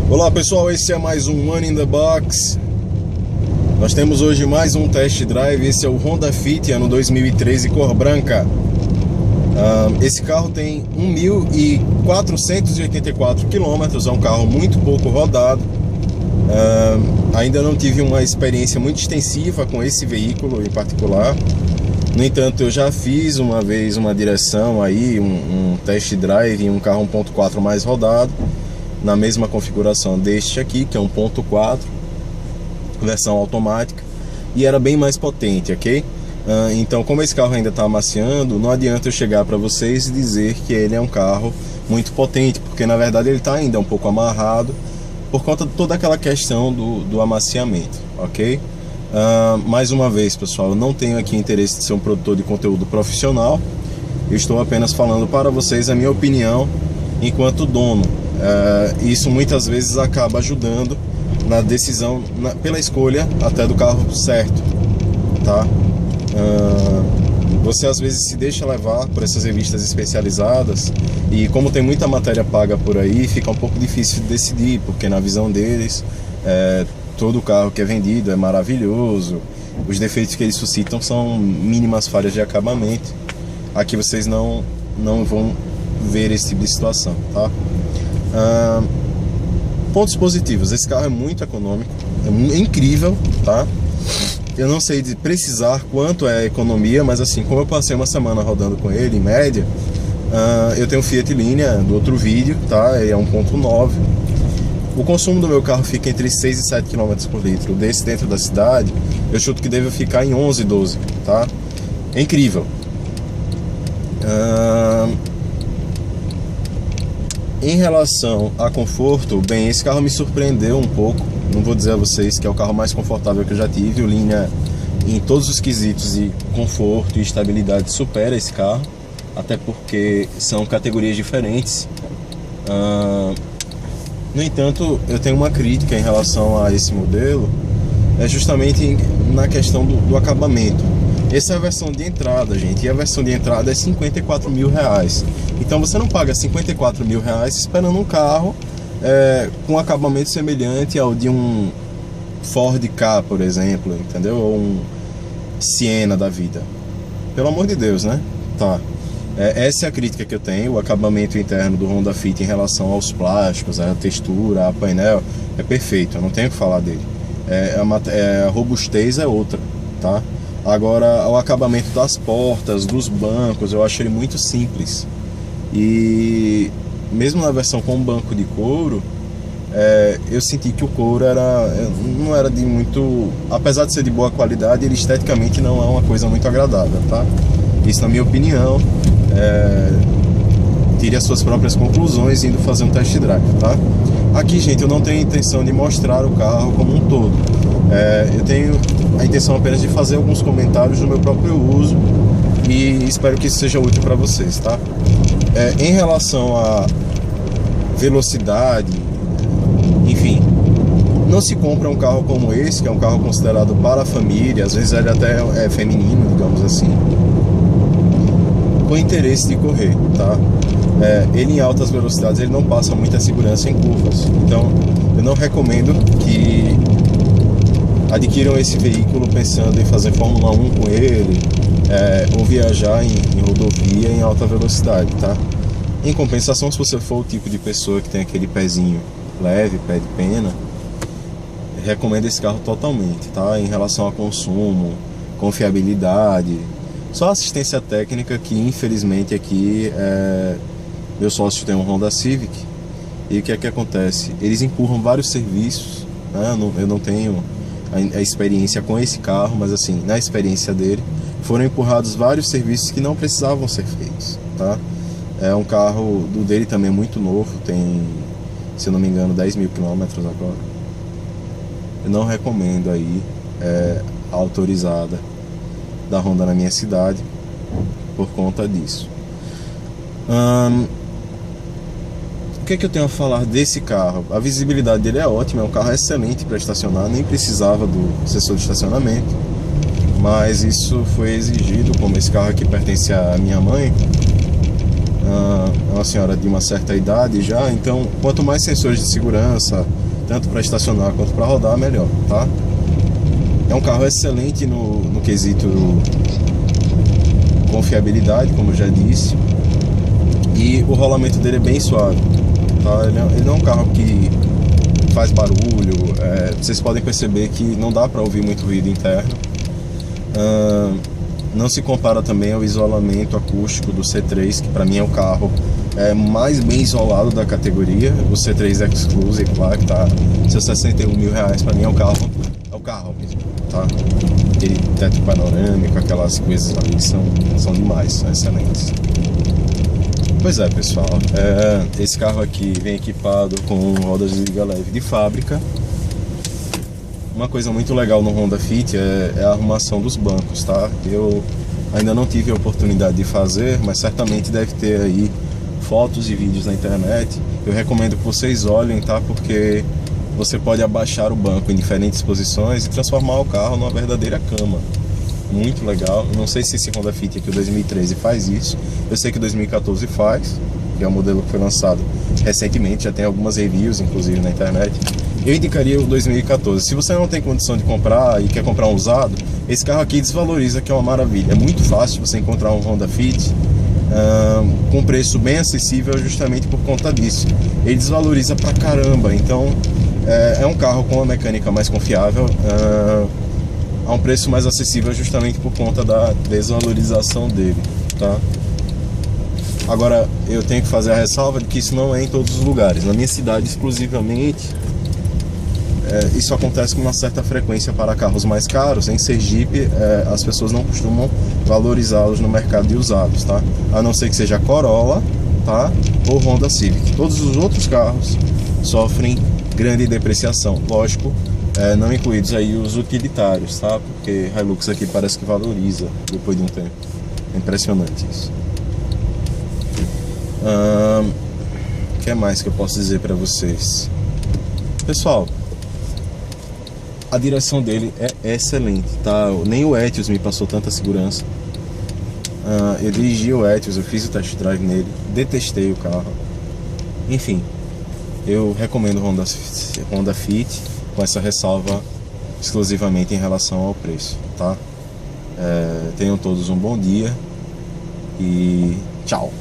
Olá pessoal, esse é mais um Money in the Box. Nós temos hoje mais um test drive. Esse é o Honda Fit ano 2013 cor branca. Esse carro tem 1.484 km, é um carro muito pouco rodado. Ainda não tive uma experiência muito extensiva com esse veículo em particular. No entanto, eu já fiz uma vez uma direção aí, um test drive em um carro 1.4 mais rodado, na mesma configuração deste aqui, que é 1.4, versão automática, e era bem mais potente, ok? Então, como esse carro ainda está amaciando, não adianta eu chegar para vocês e dizer que ele é um carro muito potente, porque na verdade ele está ainda um pouco amarrado por conta de toda aquela questão do amaciamento, ok? Mais uma vez, pessoal, eu não tenho aqui interesse de ser um produtor de conteúdo profissional. Eu estou apenas falando para vocês a minha opinião enquanto dono. Isso muitas vezes acaba ajudando na decisão, pela escolha até do carro certo, tá? Você às vezes se deixa levar por essas revistas especializadas, e como tem muita matéria paga por aí, fica um pouco difícil de decidir, porque na visão deles todo carro que é vendido é maravilhoso, os defeitos que eles suscitam são mínimas falhas de acabamento. Aqui vocês não vão ver esse tipo de situação, tá? Pontos positivos: esse carro é muito econômico, é incrível, tá? Eu não sei de precisar quanto é a economia, mas assim, como eu passei uma semana rodando com ele, em média, eu tenho um Fiat Linea do outro vídeo, tá? É 1.9. O consumo do meu carro fica entre 6 e 7 km por litro. Desse dentro da cidade, eu chuto que deve ficar em 11, 12, tá? É incrível. Em relação a conforto, bem, esse carro me surpreendeu um pouco. Não vou dizer a vocês que é o carro mais confortável que eu já tive. O Linea, em todos os quesitos de conforto e estabilidade, supera esse carro, até porque são categorias diferentes. No entanto, eu tenho uma crítica em relação a esse modelo, é justamente na questão do acabamento. Essa é a versão de entrada, gente, e a versão de entrada é 54 mil reais. Então você não paga 54 mil reais esperando um carro com acabamento semelhante ao de um Ford Ka, por exemplo, entendeu? Ou um Siena da vida. Pelo amor de Deus, né? Tá. Essa é a crítica que eu tenho. O acabamento interno do Honda Fit em relação aos plásticos, a textura, a painel, é perfeito, eu não tenho o que falar dele. A robustez é outra, tá? Agora, o acabamento das portas, dos bancos, eu acho ele muito simples. E mesmo na versão com banco de couro, eu senti que o couro não era de muito... Apesar de ser de boa qualidade, ele esteticamente não é uma coisa muito agradável, tá? Isso na minha opinião. Tire as suas próprias conclusões indo fazer um test drive, tá? Aqui, gente, eu não tenho a intenção de mostrar o carro como um todo. Eu tenho a intenção apenas de fazer alguns comentários do meu próprio uso, e espero que isso seja útil para vocês, tá? Em relação à velocidade, enfim, não se compra um carro como esse, que é um carro considerado para a família, às vezes ele até é feminino, digamos assim, com interesse de correr, tá? Ele em altas velocidades ele não passa muita segurança em curvas, então eu não recomendo que adquiram esse veículo pensando em fazer Fórmula 1 com ele, ou viajar em rodovia em alta velocidade, tá? Em compensação, se você for o tipo de pessoa que tem aquele pezinho leve, pé de pena, recomendo esse carro totalmente, tá? Em relação a consumo, confiabilidade, só assistência técnica, que infelizmente aqui meu sócio tem um Honda Civic, e o que é que acontece? Eles empurram vários serviços, né? Eu não tenho a experiência com esse carro, mas assim, na experiência dele, foram empurrados vários serviços que não precisavam ser feitos, tá? É um carro dele também muito novo, tem, se eu não me engano, 10 mil quilômetros agora. Eu não recomendo aí a autorizada da Honda na minha cidade por conta disso. O que é que eu tenho a falar desse carro? A visibilidade dele é ótima, é um carro excelente para estacionar, nem precisava do sensor de estacionamento, mas isso foi exigido, como esse carro aqui pertence à minha mãe. É uma senhora de uma certa idade já, então quanto mais sensores de segurança, tanto para estacionar quanto para rodar, melhor, tá? É um carro excelente no quesito confiabilidade, como eu já disse, e o rolamento dele é bem suave, tá? Ele não é um carro que faz barulho, vocês podem perceber que não dá para ouvir muito ruído interno. Não se compara também ao isolamento acústico do C3, que para mim é o carro mais bem isolado da categoria. O C3 Exclusive lá, que tá seus 61 mil reais, para mim é o carro mesmo, tá? Aquele teto panorâmico, aquelas coisas ali são demais, são excelentes. Pois é, pessoal, esse carro aqui vem equipado com rodas de liga leve de fábrica. Uma coisa muito legal no Honda Fit é a arrumação dos bancos, tá? Eu ainda não tive a oportunidade de fazer, mas certamente deve ter aí fotos e vídeos na internet. Eu recomendo que vocês olhem, tá? Porque você pode abaixar o banco em diferentes posições e transformar o carro numa verdadeira cama. Muito legal. Não sei se esse Honda Fit aqui, o 2013, faz isso. Eu sei que o 2014 faz, que é o modelo que foi lançado recentemente. Já tem algumas reviews, inclusive, na internet. Eu indicaria o 2014. Se você não tem condição de comprar e quer comprar um usado, esse carro aqui desvaloriza, que é uma maravilha. É muito fácil você encontrar um Honda Fit com preço bem acessível justamente por conta disso. Ele desvaloriza pra caramba. Então é um carro com uma mecânica mais confiável, a um preço mais acessível justamente por conta da desvalorização dele, tá? Agora, eu tenho que fazer a ressalva de que isso não é em todos os lugares. Na minha cidade, exclusivamente, isso acontece com uma certa frequência para carros mais caros. Em Sergipe, as pessoas não costumam valorizá-los no mercado de usados, tá? A não ser que seja Corolla, tá? Ou Honda Civic. Todos os outros carros sofrem grande depreciação. Lógico, não incluídos aí os utilitários, tá? Porque Hilux aqui parece que valoriza depois de um tempo. É impressionante isso. O que mais que eu posso dizer para vocês? Pessoal, a direção dele é excelente, tá? Nem o Etios me passou tanta segurança. Eu dirigi o Etios, eu fiz o test drive nele, detestei o carro. Enfim, eu recomendo o Honda Fit, com essa ressalva exclusivamente em relação ao preço, tá? Tenham todos um bom dia e tchau!